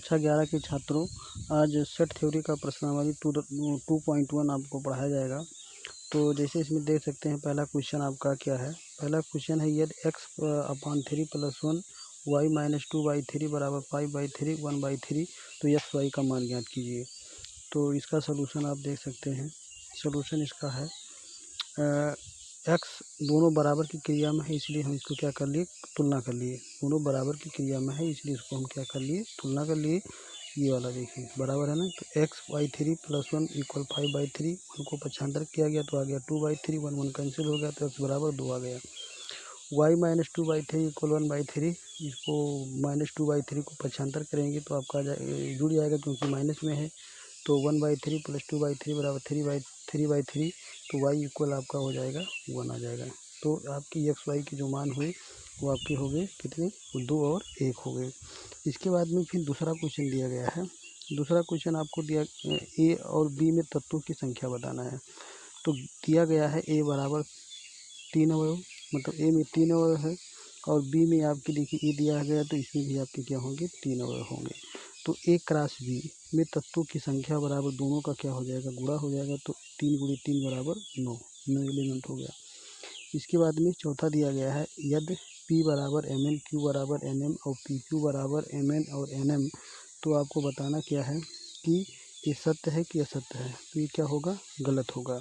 कक्षा 11 के छात्रों, आज सेट थ्योरी का प्रश्नावली 2.1 आपको पढ़ाया जाएगा। तो जैसे इसमें देख सकते हैं, पहला क्वेश्चन आपका क्या है। पहला क्वेश्चन है, यदि x/3 + 1 y-2/3 = 5/3 1/3 तो x y का मान ज्ञात कीजिए। तो इसका सलूशन आप देख सकते हैं। सलूशन इसका है, x दोनों बराबर की क्रिया में है, इसलिए हम इसको क्या कर लिए, तुलना कर लिए। दोनों बराबर की क्रिया में है, इसलिए इसको हम क्या कर लिए, तुलना कर लिए। ये वाला देखिए बराबर है ना, तो x/3 + 1 = 5/3, 1 को पक्षांतर किया गया तो आ गया 2/3, 1 1 कैंसिल हो गया तो x बराबर 2 आ गया। y-2/3 = 1/3, इसको -2/3 को पक्षांतर करेंगे तो आपका जुड़ जाएगा, क्योंकि माइनस में है। तो 1/3 + 2/3 = 3/3, तो y इक्वल आपका हो जाएगा 1 आ जाएगा। तो आपकी x y के जो मान हुए वो आपके हो गए कितने, 2 और 1 हो गए। इसके बाद में फिर दूसरा क्वेश्चन दिया गया है। दूसरा क्वेश्चन आपको दिया, ए और बी में तत्वों की संख्या बताना है। तो दिया गया है a बराबर 3 अवयव, मतलब a में 3 अवयव है, और b में आपके देखिए a दिया गया, तो इसमें भी आपके क्या होंगे, 3 अवयव होंगे। तो a क्रॉस b में तत्वों की संख्या बराबर दोनों का क्या हो जाएगा, गुणा हो जाएगा। तो 3 × 3 = 9, 9 एलिमेंट हो गया। इसके बाद में चौथा दिया गया है, यदि p बराबर mn, q बराबर nm और pq बराबर mn और nm, तो आपको बताना क्या है कि ये सत्य है कि असत्य है। तो ये क्या होगा, गलत होगा,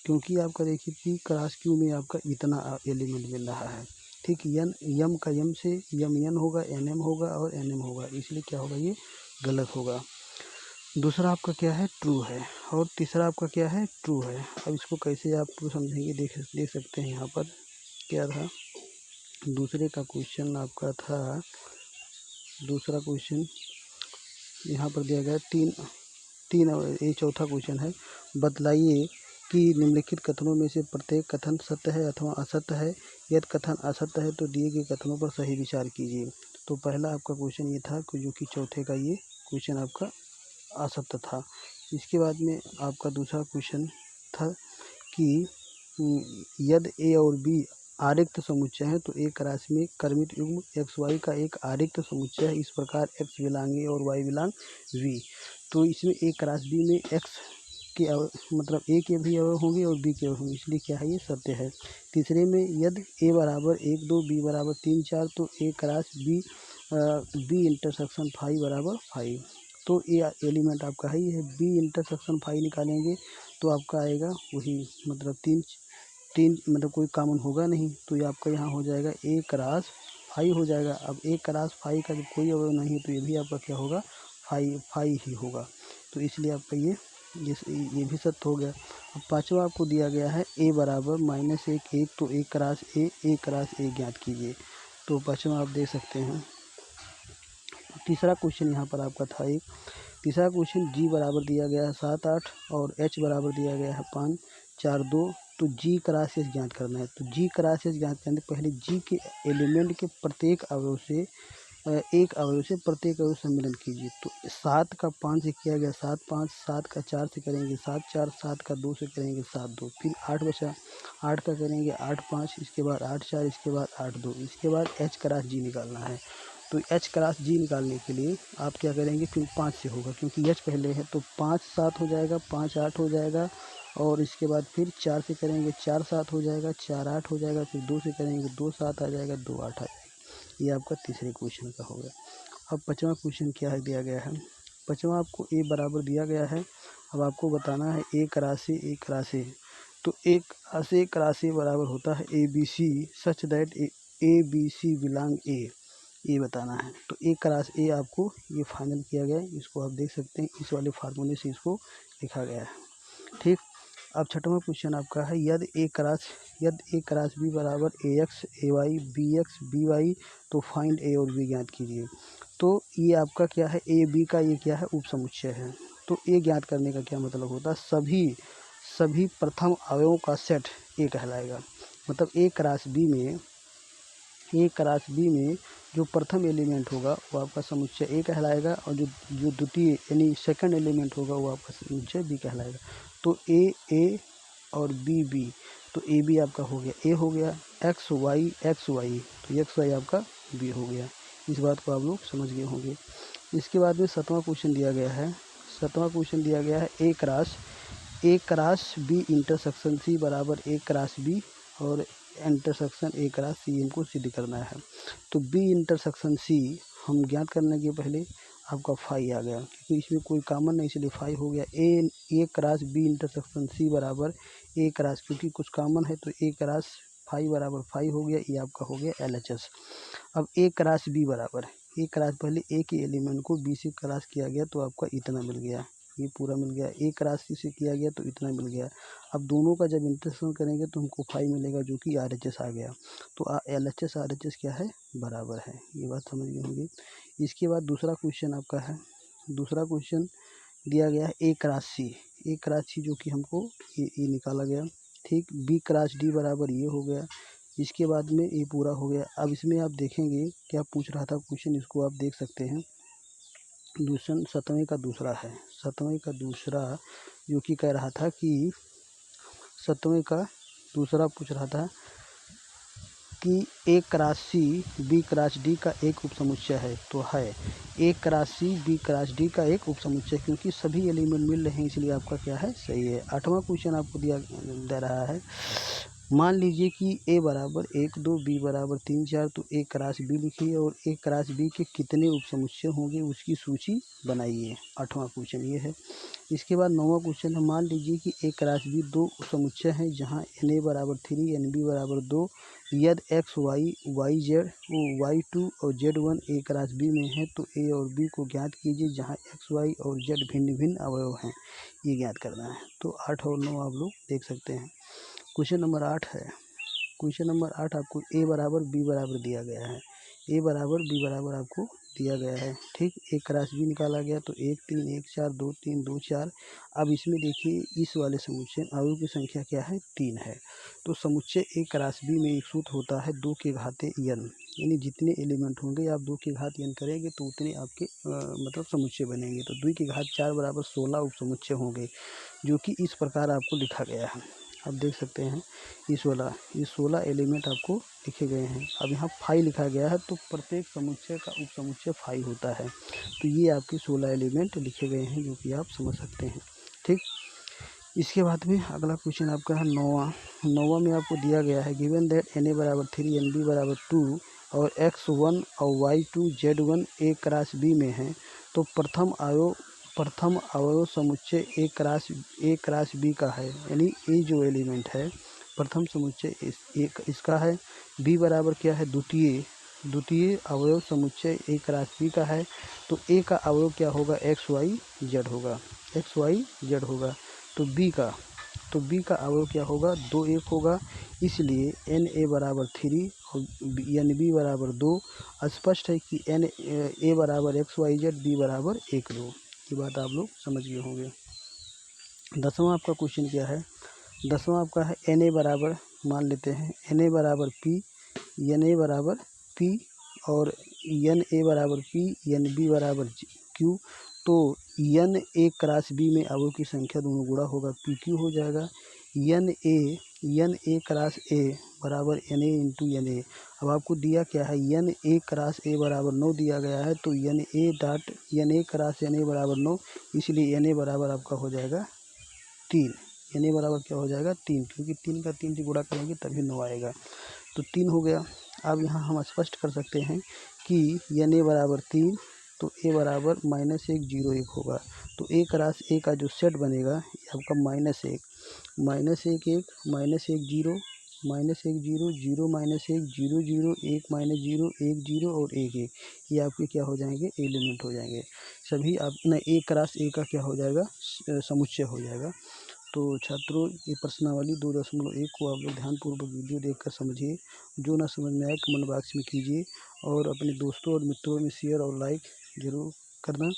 क्योंकि आपका देखिए p क्रॉस q में आपका इतना एलिमेंट मिल रहा है। ठीक, यम का यम से यम n होगा, nm होगा और nm होगा, इसलिए क्या होगा, ये गलत होगा। दूसरा आपका क्या है, ट्रू है, और तीसरा आपका क्या है, ट्रू है। अब इसको कैसे आप समझेंगे, देख सकते हैं यहाँ पर क्या था। दूसरे का क्वेश्चन आपका था, दूसरा क्वेश्चन यहाँ पर दिया गया ये चौथा क्वेश्चन है, बतलाइए कि निम्नलिखित कथनों में से प्रत्येक कथन सत्य है अथवा असत्य है। यदि कथन असत्य है तो दिए गए कथनों पर सही विचार कीजिए। तो पहला आपका क्वेश्चन ये था, जो कि चौथे का ये क्वेश्चन आपका असत्य था। इसके बाद में आपका दूसरा क्वेश्चन था कि यदि ए और बी आरिक्त समुच्चय है तो एक राशि में क्रमित युग्म एक्स वाई का एक आरिक्त समुच्चय है, इस प्रकार एक्स बिलोंग ए और वाई बिलोंग वी। तो इसमें एक राशि बी में एक्स के मतलब ए के भी अवयव होंगे और बी के अवयव होंगे, इसलिए क्या है, ये सत्य है। तीसरे में यदि ए बराबर 1 2 बी बराबर 3 4 तो एक राशि बी इंटरसेक्शन 5 बराबर 5। तो ये एलिमेंट आपका है, ये है बी इंटरसेक्शन 5 निकालेंगे तो आपका आएगा वही, मतलब तीन मतलब कोई कॉमन होगा नहीं, तो ये आपका यहाँ हो जाएगा ए क्रॉस 5 हो जाएगा। अब ए क्रॉस 5 का जब कोई अवयव नहीं है तो ये भी आपका क्या होगा, 5 ही होगा। तो इसलिए आपका ये भी सत्य हो गया। अब पांचवा आपको दिया गया है, ए बराबर -1 1, तो ए क्रॉस ए ज्ञात कीजिए। तो पांचवा आप देख सकते हैं। तीसरा क्वेश्चन यहाँ पर आपका था एक, तीसरा क्वेश्चन जी बराबर दिया गया है 7 8 और एच बराबर दिया गया है 5 4 2, तो जी क्रॉस एच ज्ञात करना है। तो जी क्रॉस एच ज्ञात करने पहले जी के एलिमेंट के प्रत्येक अवयव से एक अवयव से प्रत्येक अवयव सम्मिलन कीजिए। तो 7 का 5 से किया गया 7 5, 7 का 4 से करेंगे 7 4, 7 का 2 से करेंगे 7 2, फिर 8 बचा, 8 का करेंगे 8 5, इसके बाद 8 4, इसके बाद 8 2, इसके बाद एच क्रॉस जी निकालना है। तो एच क्रॉस जी निकालने के लिए आप क्या करेंगे, फिर 5 से होगा, क्योंकि एच पहले है, तो 5 7 हो जाएगा, 5 8 हो जाएगा, और इसके बाद फिर 4 से करेंगे 4 7 हो जाएगा, 4 8 हो जाएगा, फिर 2 से करेंगे 2 7 आ जाएगा, 2 8 आ जाएगा। ये आपका तीसरे क्वेश्चन का हो गया। अब पाँचवा क्वेश्चन क्या है दिया गया है, पाँचवा आपको ए बराबर दिया गया है। अब आपको बताना है ए क्रॉस ए, तो एक क्रॉस बराबर होता है A B C such that A B C belong A, ये बताना है। तो ए क्रॉस ए आपको ये फाइनल किया गया है, इसको आप देख सकते हैं, इस वाले फार्मूले से इसको लिखा गया है। ठीक, अब छठवां क्वेश्चन आपका है, यदि ए क्रॉस बी बराबर ए एक्स ए वाई बी वाई, तो फाइंड ए और बी ज्ञात कीजिए। तो ये आपका क्या है, ए बी का ये क्या है, उप समुच्चय है। तो ए ज्ञात करने का क्या मतलब होता है, सभी प्रथम अवयवों का सेट ए कहलाएगा। मतलब ए क्रॉस बी में जो प्रथम एलिमेंट होगा वो आपका समुच्चय ए कहलाएगा, और जो द्वितीय यानी सेकंड एलिमेंट होगा वो आपका समुच्चय बी कहलाएगा। तो ए और बी, तो ए बी आपका हो गया, ए हो गया, एक्स वाई तो एक्स वाई आपका बी हो गया। इस बात को आप लोग समझ गए होंगे। इसके बाद में 7वां क्वेश्चन दिया गया है। 7वां क्वेश्चन दिया गया है A cross B intersection C बराबर ए क्रॉस बी और इंटरसेक्शन ए क्रॉस सी इनको सिद्ध करना है। तो बी इंटरसेक्शन सी हम ज्ञात करने के पहले आपका फाई आ गया, क्योंकि इसमें कोई कॉमन नहीं इसलिए फाई हो गया। ए क्रॉस बी इंटरसेक्शन सी बराबर ए क्रॉस, क्योंकि कुछ कॉमन है तो ए क्रॉस फाई बराबर फाई हो गया। ये आपका हो गया LHS। अब ए क्रॉस बी बराबर ए क्रॉस, पहले ए के एलिमेंट को बी से क्रॉस किया गया तो आपका इतना मिल गया, ये पूरा मिल गया। ए क्रॉस सी से किया गया तो इतना मिल गया। अब दोनों का जब इंटरसेक्शन करेंगे तो हमको फाई मिलेगा जो कि RHS आ गया। तो LHS RHS क्या है, बराबर है। ये बात समझ गए होंगे। इसके बाद दूसरा क्वेश्चन आपका है। दूसरा क्वेश्चन दिया गया है A cross C. A cross सी जो कि हमको ये निकाला गया, ठीक। बी क्रॉस डी बराबर ये हो गया। इसके बाद में ये पूरा हो गया। अब इसमें आप देखेंगे क्या पूछ रहा था क्वेश्चन, इसको आप देख सकते हैं। दूसरा 7वें का दूसरा है। 7वें का दूसरा जो कि कह रहा था कि 7वें का दूसरा पूछ रहा था कि A cross C B cross D का एक उपसमुच्चय है। तो है A cross C B cross D का एक उपसमुच्चय, क्योंकि सभी एलिमेंट मिल रहे हैं इसलिए आपका क्या है, सही है। 8वां क्वेश्चन आपको दे रहा है। मान लीजिए कि ए बराबर 1 2 बी बराबर 3 4, तो ए क्रॉस बी लिखिए और ए क्रॉस बी के कितने उपसमुच्चय होंगे उसकी सूची बनाइए। 8वां क्वेश्चन ये है। इसके बाद 9वां क्वेश्चन है। मान लीजिए कि ए क्रॉस बी दो समुच्चय हैं जहां Na बराबर 3 Nb बराबर 2, यदि x y y z y2 और z1 ए क्रॉस बी में है तो ए और बी को ज्ञात कीजिए जहां x y और z भिन्न भिन्न अवयव हैं। ये ज्ञात करना है। तो 8 और 9 आप लोग देख सकते हैं। क्वेश्चन नंबर 8 है। क्वेश्चन नंबर 8 आपको ए बराबर बी बराबर दिया गया है। ए बराबर बी बराबर आपको दिया गया है, ठीक। ए क्रॉस बी निकाला गया तो 1 3 1 4 2 3 2 4। अब इसमें देखिए इस वाले समुच्चय अवयव की संख्या क्या है, 3 है। तो समुच्चय ए क्रॉस बी में एक सूत्र होता है 2 के घाते n, यानी जितने एलिमेंट होंगे आप 2 के घात n करेंगे तो उतने आपके मतलब समुच्चय बनेंगे। तो 2 के घात 4 बराबर 16 उपसमुच्चय होंगे, जो कि इस प्रकार आपको लिखा गया है। आप देख सकते हैं ये 16 एलिमेंट आपको लिखे गए हैं। अब यहाँ फाई लिखा गया है तो प्रत्येक समुच्चय का उपसमुच्चय फाई होता है। तो ये आपके 16 एलिमेंट लिखे गए हैं जो कि आप समझ सकते हैं, ठीक। इसके बाद में अगला क्वेश्चन आपका है 9वां में आपको दिया गया है गिवन दैट Na बराबर 3 Nb बराबर 2 और x1 और y2 z1 ए क्रॉस बी में है। तो प्रथम अवयव समुच्चय ए क्रॉस बी का है, यानी ए जो एलिमेंट है प्रथम समुच्चय इसका है। बी बराबर क्या है, द्वितीय अवयव समुच्चय ए क्रॉस बी का है। तो ए का अवयव क्या होगा, एक्स वाई जेड होगा। तो बी का अवयव क्या होगा, 2 1 होगा। इसलिए Na बराबर 3 और Nb बराबर 2। स्पष्ट है कि A बराबर एक्स वाई जेड, बी बराबर 1 2। ये बात आप लोग समझ गए होंगे। 10वां आपका क्वेश्चन क्या है। 10वां आपका है Na बराबर, मान लेते हैं Na बराबर P, Na बराबर P और Na बराबर P, Nb बराबर Q। तो Na क्रॉस बी में अवयव की संख्या दोनों गुणा होगा, PQ हो जाएगा। Na क्रॉस A बराबर Na इंटू Na। अब आपको दिया क्या है, Na क्रॉस A बराबर 9 दिया गया है। तो Na क्रॉस Na बराबर 9, इसलिए Na बराबर आपका हो जाएगा 3। Na बराबर क्या हो जाएगा, 3, क्योंकि 3 का 3 से गुणा करेंगे तभी 9 आएगा। तो 3 हो गया। अब यहाँ हम स्पष्ट कर सकते हैं कि Na बराबर 3, तो A बराबर -1 0 1 होगा। तो A क्रॉस A का जो सेट बनेगा ये आपका -1 1 1 -1 0 -1 0 -1 0 0 -1 0 0 1 -0 1 0 और 1 1। ये आपके क्या हो जाएंगे, एलिमेंट हो जाएंगे। सभी आप न A क्रॉस A का क्या हो जाएगा, समुच्चय हो जाएगा। तो छात्रों ये प्रश्नावली 2.1 को आप लोग ध्यानपूर्वक वीडियो देखकर समझिए। जो ना समझ में आए कमेंट बॉक्स में कीजिए और अपने दोस्तों और मित्रों में शेयर और लाइक ज़रूर करना।